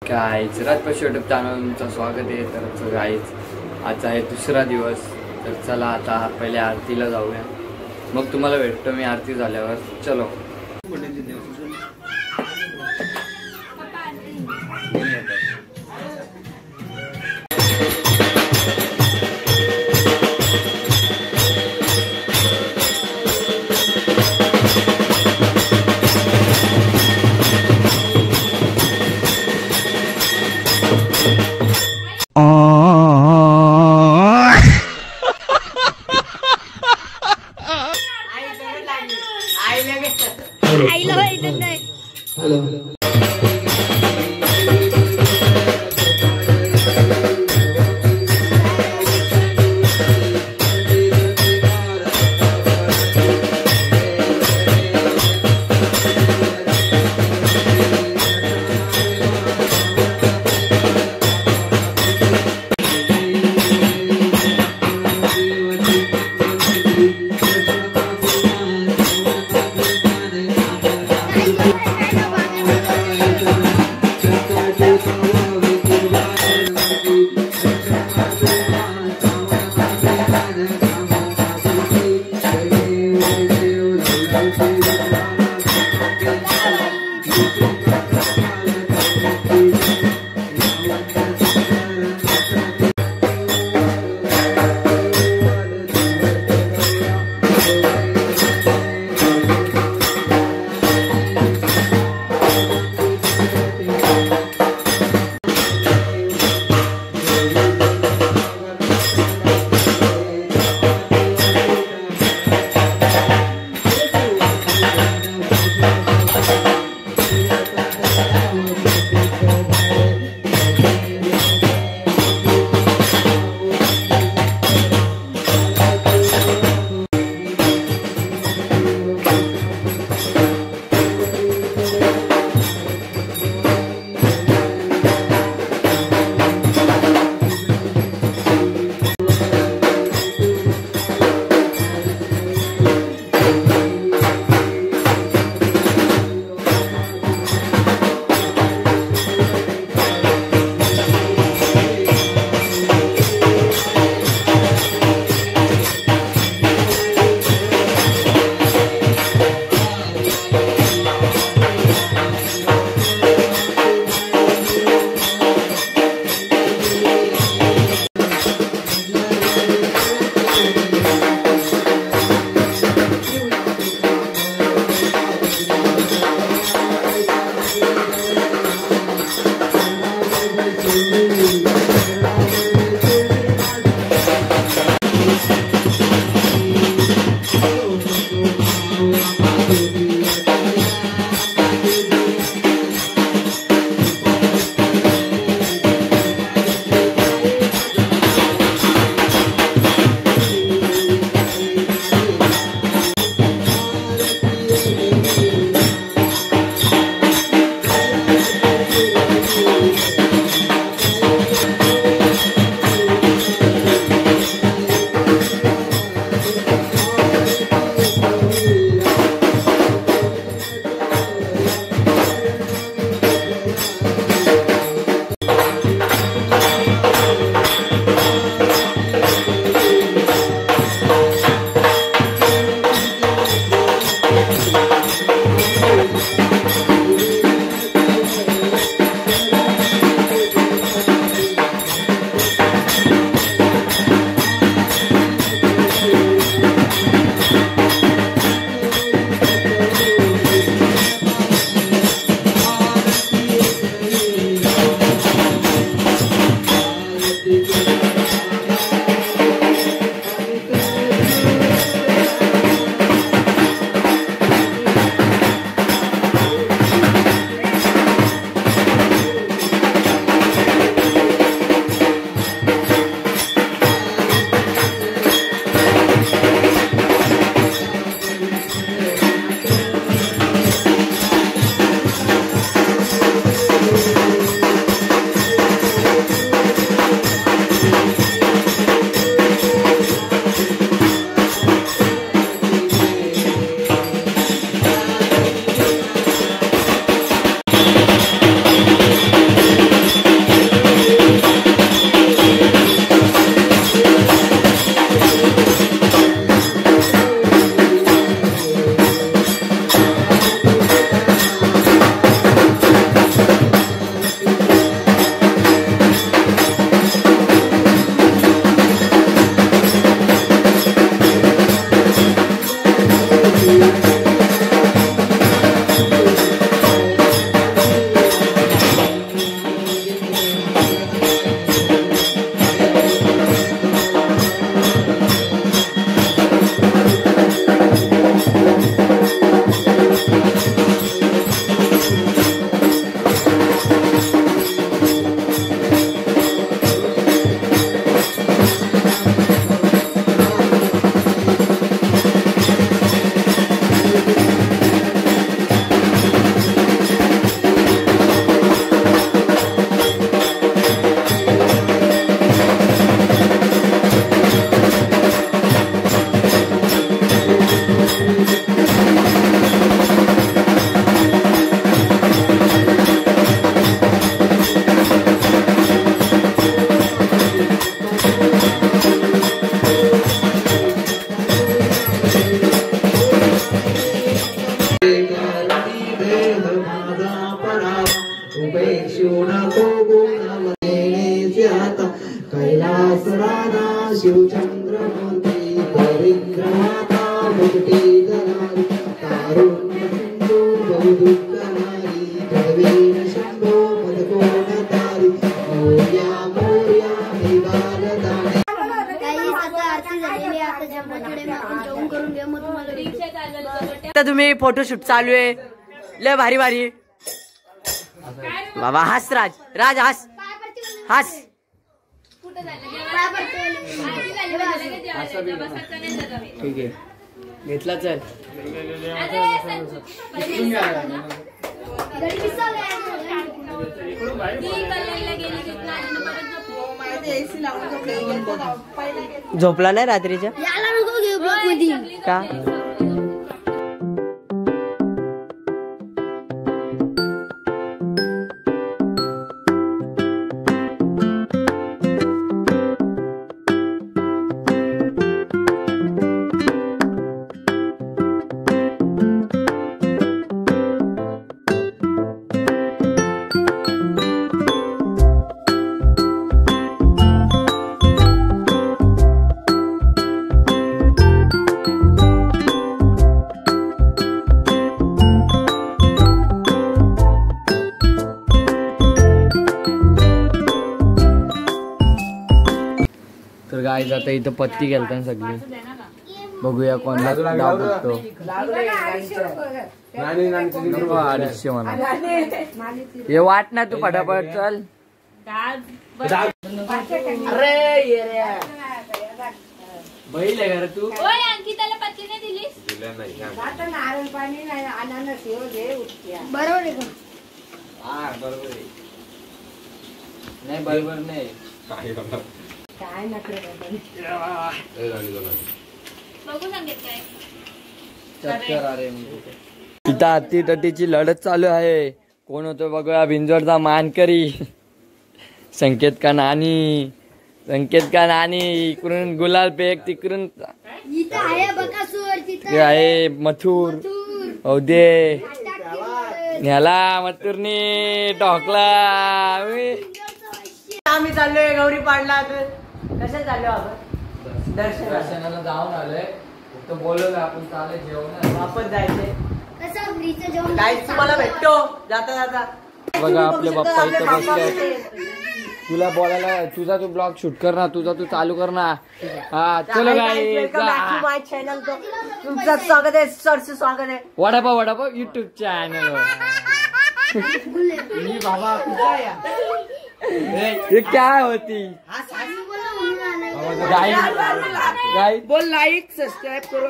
Guys Rajapaksa YouTube channel तुमचं स्वागत आहे। तर गाइस आज आहे दुसरा दिवस। तर चला आता पहिले आरतीला जाऊया, मग तुम्हाला भेटतो मी आरती झाल्यावर। चलो नको बोलावलेचे आता कैलास राधा शिवचंद्र मूर्ती परिंद्र माता मुक्ती दरारी तारुण्य सिंधू बहुदुःखहारी जगवीर शंभो पदकोण तारी मोर्या मोर्या निवार दाणे आता तुम्ही फोटोशूट चालू आहे लय भारी भारी बाबा हस राज राज हस हस ठीक आहे घेतला चल झोपला नाही रात्रीच्या का तर गाईज आता इथं पत्ती गेलता सगळी बघूया कोणला डाव बघतो 250 म्हणा हे वाट ना तू फटाफट चल बैल आहे घर तू अंकिताला पत्ती नाही दिलीस नारळ पाणी नाही अनानस बरोबर आहे हा बरोबर आहे नाही बरोबर नाही काय नकडे बघू सांगेल काय इथं हत्ती तटीची लढत चालू आहे कोण होतो बघूया भिंजोडचा मानकरी संकेत का नानी इकडून गुलाल पेक तिकडून आहे मथुर औदे ह्याला मथुरनी टोकला आम्ही चाललोय गौरी पाडला कशा चाललो आपण दर्शनाला जाऊन आलोय फक्त बोलवलं आपण चालेल जेवण वापस जायचे काय तुम्हाला भेटतो जाता जाता बघा आपले बाप्पा इथं बसले तुला बोलायला तुझा तू ब्लॉग शूट कर ना तुझा तू चालू कर ना हा चलो माय चॅनल तुमचं स्वागत आहे सरचं स्वागत आहे वडापाव युट्यूब चॅनल बाबा ये काय होती गाई बोल लाईक सबस्क्राईब करो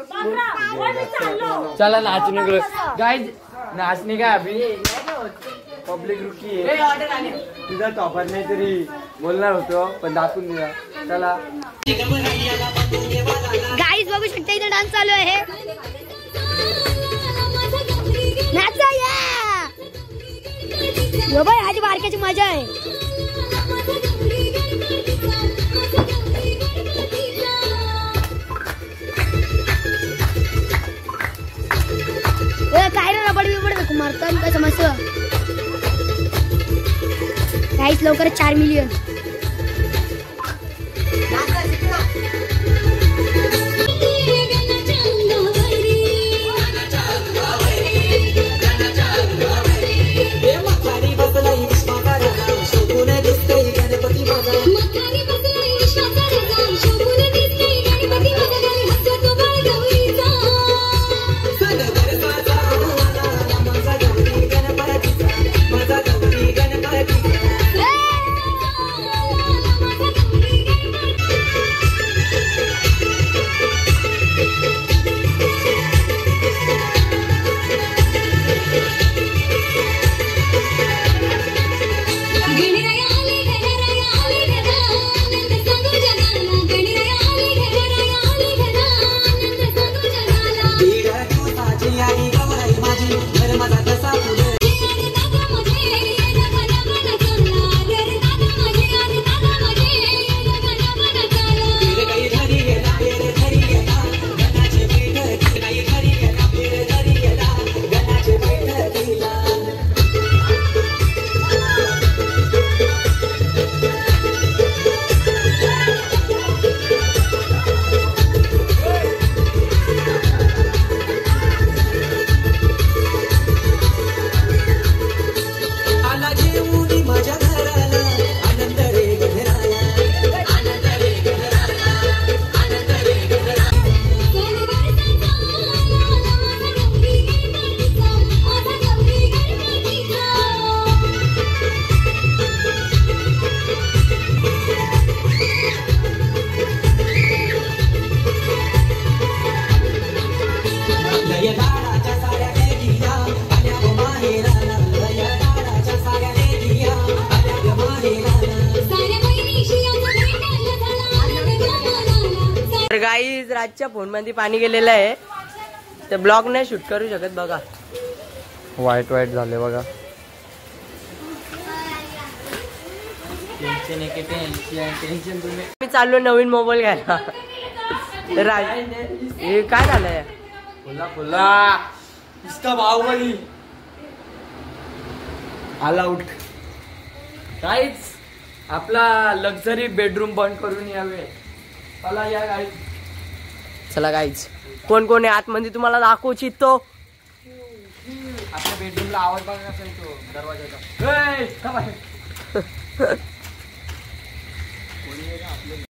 चला नाचने गेलो गाईज नाचणे काय अभि पब्लिक रुकी आहे तुझा टॉपर नाही तरी बोलणार होतो पण दाखवून दिला चला गाईज बघू शकता इथे डान्स चालू आहे नाचा या यो बाई आज बारक्याची मजा आहे काय रे रबड बिबड मारतात काय समस्या गाईज लवकर 4 मिलियन राजच्या फोन मध्ये पाणी गेलेलं आहे, तर ब्लॉग नाही शूट करू शकत. बघा वाईट झाले बघा. टेन्शन तुम्ही. मी चाललो नवीन मोबाईल घ्यायला. राज हे काय झालंय? फुला इसका बाहुबली ऑल आउट. काहीच आपला लक्झरी बेडरूम बंद करून यावे. चला या गाईज. चला गाईज, कोण कोण आहे आतमध्ये तुम्हाला दाखवू इच्छितो. आपल्या बेडरूमला आवाज बघा कसा येतो दरवाजाचा. कोणी आहे का आपलं?